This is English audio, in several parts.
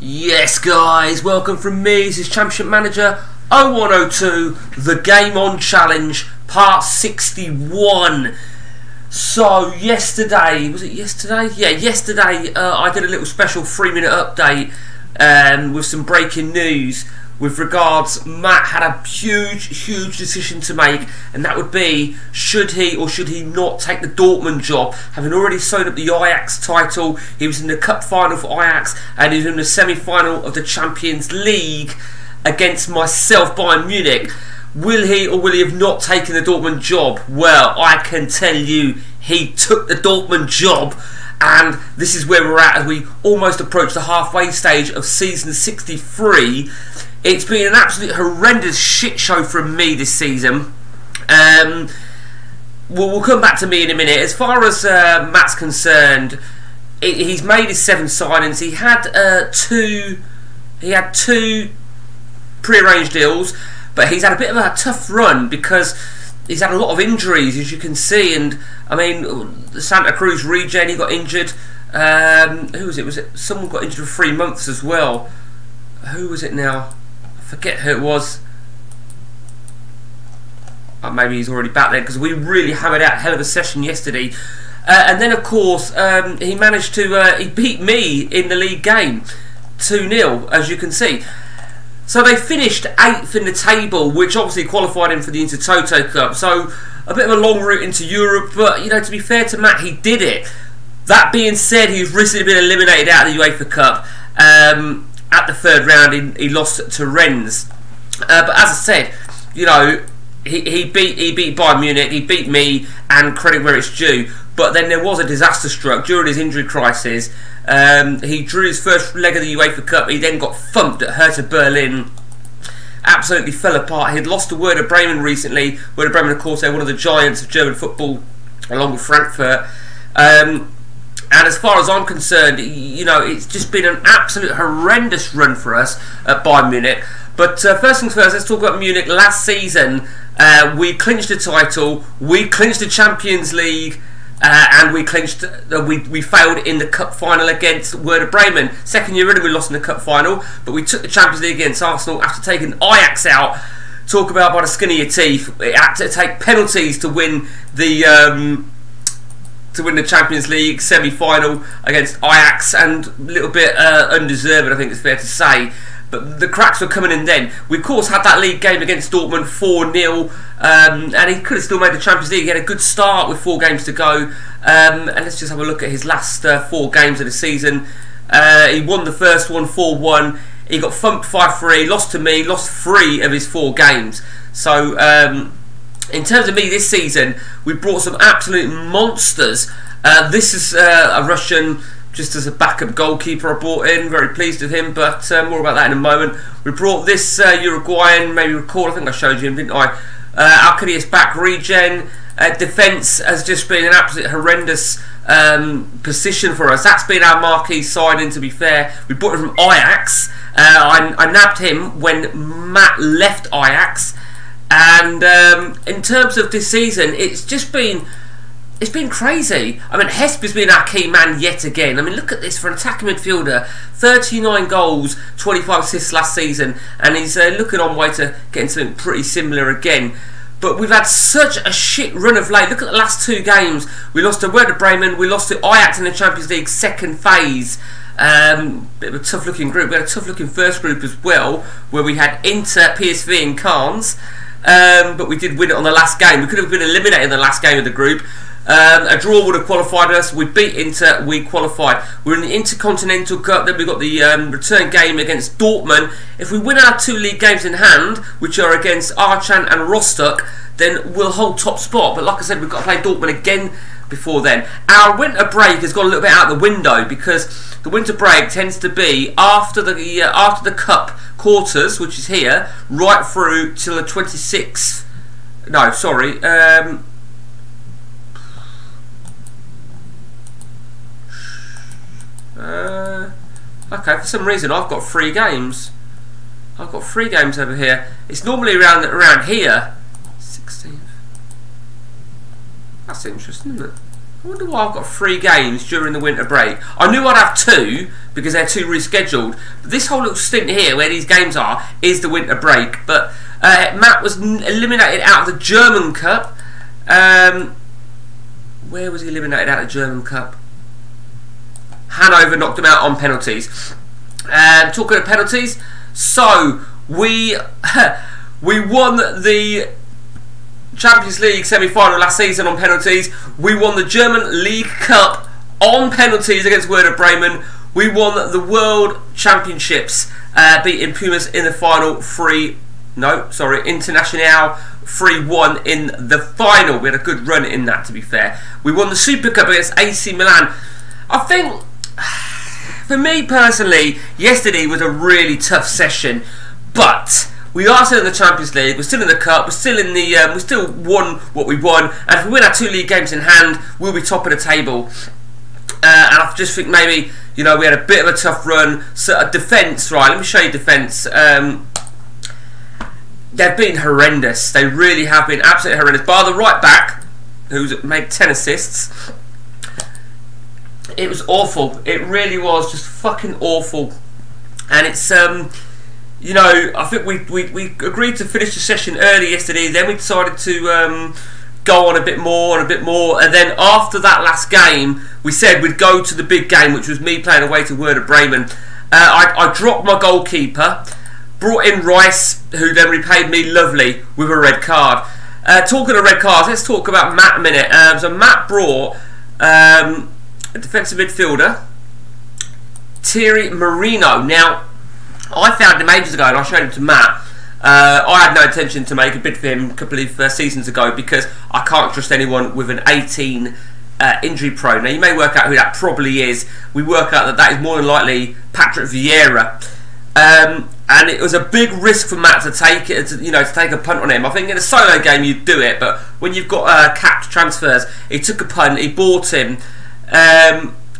Yes guys, welcome from me, this is Championship Manager 0102, the Game On Challenge, part 61. So yesterday, was it yesterday? Yeah, yesterday I did a little special 3-minute update with some breaking news with regards. Matt had a huge decision to make, and that would be, should he or should he not take the Dortmund job, having already sewn up the Ajax title. He was in the cup final for Ajax, and he was in the semi-final of the Champions League against myself, Bayern Munich. Will he or will he have not taken the Dortmund job? Well, I can tell you, he took the Dortmund job. And this is where we're at as we almost approach the halfway stage of season 63. It's been an absolute horrendous shit show from me this season. We'll come back to me in a minute. As far as Matt's concerned, he's made his 7 signings. He had two pre-arranged deals, but he's had a bit of a tough run because he's had a lot of injuries, as you can see. And I mean, the Santa Cruz regen, he got injured. Who was it? Was it someone got injured for 3 months as well? Who was it now? I forget who it was. Maybe he's already back there, because we really hammered out a hell of a session yesterday. And then of course he managed to he beat me in the league game 2-0, as you can see. So they finished 8th in the table, which obviously qualified him for the Intertoto Cup. So a bit of a long route into Europe, but you know, to be fair to Matt, he did it. That being said, he's recently been eliminated out of the UEFA Cup. At the 3rd round, he lost to Rennes. But as I said, you know, he beat Bayern Munich, he beat me, and credit where it's due. But then there was a disaster struck during his injury crisis. He drew his first leg of the UEFA Cup. He then got thumped at Hertha Berlin. Absolutely fell apart. He'd lost to Werder Bremen recently. Werder Bremen, of course, they're one of the giants of German football, along with Frankfurt. And as far as I'm concerned, you know, it's just been an absolute horrendous run for us at Bayern Munich. But first things first, let's talk about Munich. Last season, we clinched the title, we clinched the Champions League, and we clinched. We failed in the cup final against Werder Bremen. Second year in, we lost in the cup final, but we took the Champions League against Arsenal after taking Ajax out. Talk about by the skin of your teeth. It had to take penalties to win the Champions League semi-final against Ajax, and a little bit undeserved, I think it's fair to say. But the cracks were coming in then. We of course had that league game against Dortmund 4-0, and he could have still made the Champions League. He had a good start with 4 games to go. And let's just have a look at his last 4 games of the season. He won the first one 4-1. He got thumped 5-3, lost to me, lost 3 of his 4 games. So in terms of me this season, we brought some absolute monsters. This is a Russian, just as a backup goalkeeper I brought in. Very pleased with him, but more about that in a moment. We brought this Uruguayan, maybe recall, I think I showed you him, didn't I? Alcadius back regen. Defence has just been an absolute horrendous position for us. That's been our marquee signing, to be fair. We bought him from Ajax. I nabbed him when Matt left Ajax. And in terms of this season, it's been crazy. I mean, Hesp has been our key man yet again. I mean, look at this for an attacking midfielder. 39 goals, 25 assists last season, and he's looking on way to getting something pretty similar again. But we've had such a shit run of late. Look at the last 2 games. We lost to Werder Bremen, we lost to Ajax in the Champions League second phase. Bit of a tough looking group. We had a tough looking first group as well, where we had Inter, PSV and Cannes. But we did win it on the last game. We could have been eliminated in the last game of the group. A draw would have qualified us. We beat Inter, we qualified. We're in the Intercontinental Cup. Then we've got the return game against Dortmund. If we win our 2 league games in hand, which are against Archan and Rostock, then we'll hold top spot. But like I said, we've got to play Dortmund again before then. Our winter break has gone a little bit out the window, because the winter break tends to be after the cup quarters, which is here, right through till the 26th. No, sorry. Okay, for some reason I've got 3 games. I've got 3 games over here. It's normally around here. 16th. That's interesting, isn't it? I wonder why I've got 3 games during the winter break. I knew I'd have 2 because they're 2 rescheduled. But this whole little stint here where these games are is the winter break. But Matt was eliminated out of the German Cup. Where was he eliminated out of the German Cup? Hanover knocked him out on penalties. Talking of penalties, so we won the Champions League semi-final last season on penalties. We won the German League Cup on penalties against Werder Bremen. We won the World Championships, beating Pumas in the final International 3-1 in the final. We had a good run in that, to be fair. We won the Super Cup against AC Milan. I think, for me personally, yesterday was a really tough session, but we are still in the Champions League, we're still in the Cup, we still won what we won, and if we win our 2 league games in hand, we'll be top of the table. And I just think maybe, you know, we had a bit of a tough run. So defence, right, let me show you defence. They've been horrendous. They really have been absolutely horrendous. Bar the right back, who's made 10 assists. It was awful. It really was just fucking awful. And it's you know, I think we agreed to finish the session early yesterday. Then we decided to go on a bit more and a bit more. And then after that last game, we said we'd go to the big game, which was me playing away to Werder Bremen. I dropped my goalkeeper, brought in Rice, who then repaid me lovely with a red card. Talking of red cards, let's talk about Matt a minute. So Matt brought a defensive midfielder, Thierry Marino. Now, I found him ages ago and I showed him to Matt. I had no intention to make a bid for him a couple of seasons ago because I can't trust anyone with an 18 injury prone. Now, you may work out who that probably is. We work out that that is more than likely Patrick Vieira. And it was a big risk for Matt to take it, to take a punt on him. I think in a solo game you'd do it, but when you've got capped transfers, he took a punt, he bought him.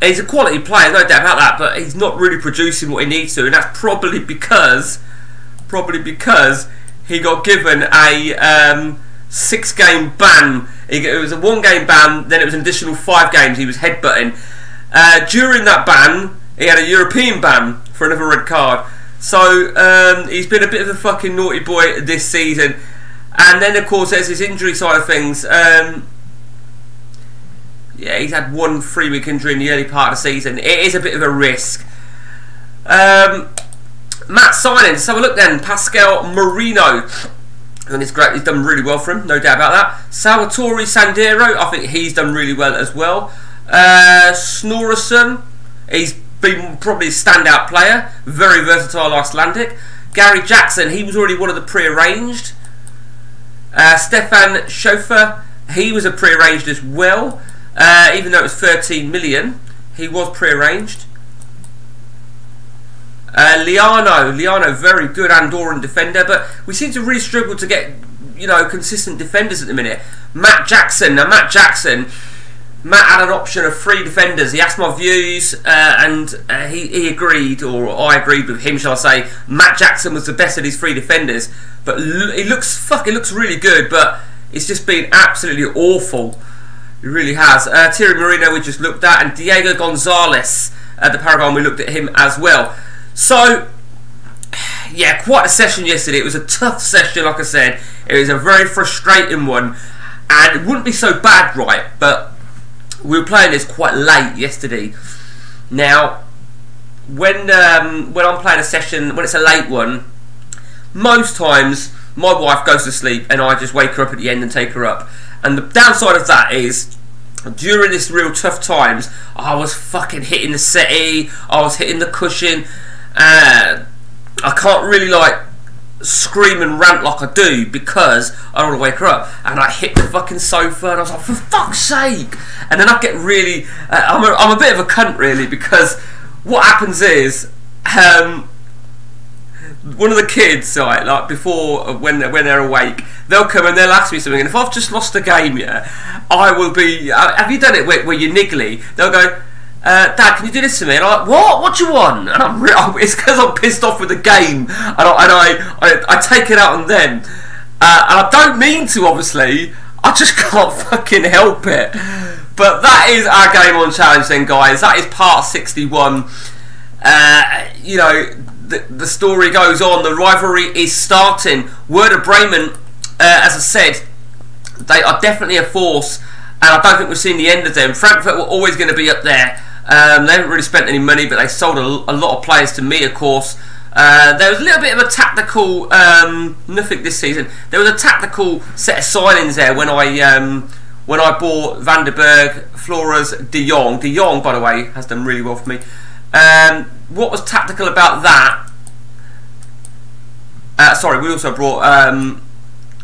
He's a quality player, no doubt about that, but he's not really producing what he needs to, and that's probably because he got given a 6-game ban. It was a 1-game ban, then it was an additional 5 games he was headbutting. During that ban, he had a European ban for another red card. So he's been a bit of a fucking naughty boy this season. And then of course there's his injury side of things. Yeah, he's had 1 3-week injury in the early part of the season. It is a bit of a risk. Matt signing, let's have a look then. Pascal Marino. And it's great, he's done really well for him, no doubt about that. Salvatore Sandero, I think he's done really well as well. Snorason, he's been probably a standout player, very versatile Icelandic. Gary Jackson, he was already one of the pre-arranged. Stefan Schofer, he was a pre-arranged as well. Even though it was 13 million, he was pre-arranged. Liano, very good Andorran defender, but we seem to really struggle to get, consistent defenders at the minute. Matt Jackson, Matt had an option of 3 defenders. He asked my views, and he agreed, or I agreed with him, shall I say. Matt Jackson was the best of these 3 defenders, but he looks really good, but it's just been absolutely awful. It really has. Thierry Marino we just looked at, and Diego Gonzalez at the Paragon, we looked at him as well. So, yeah, quite a session yesterday. It was a tough session, like I said. It was a very frustrating one, and it wouldn't be so bad, right? But we were playing this quite late yesterday. Now, when I'm playing a session, when it's a late one, most times my wife goes to sleep and I just wake her up at the end and take her up. And the downside of that is, during this real tough times, I was fucking hitting the settee, I was hitting the cushion. I can't really scream and rant like I do because I don't want to wake her up, and I hit the fucking sofa and I was like, for fuck's sake. And then I get really I'm a bit of a cunt really, because what happens is one of the kids, right, before when they're awake, they'll come and they'll ask me something, and if I've just lost a game, I will be, have you done it where you're niggly? They'll go, Dad, can you do this to me? And I'm like, what do you want? And it's because I'm pissed off with the game, and I take it out on them, and I don't mean to, obviously. I just can't fucking help it. But that is our game on challenge then, guys. That is part 61. You know, the story goes on. The rivalry is starting. Werder Bremen, as I said, they are definitely a force, and I don't think we've seen the end of them. Frankfurt were always going to be up there. They haven't really spent any money, but they sold a lot of players to me, of course. There was a little bit of a tactical, nothing this season. There was a tactical set of signings there when I bought Van der Berg, Flores, De Jong. De Jong, by the way, has done really well for me. What was tactical about that? Sorry, we also brought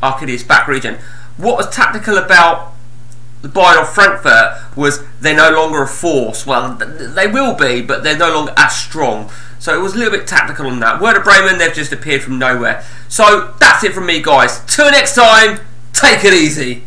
Arcadius back region. What was tactical about the buying of Frankfurt was they're no longer a force. Well, they will be, but they're no longer as strong. So it was a little bit tactical on that. Werder Bremen, they've just appeared from nowhere. So that's it from me, guys. Till next time, take it easy.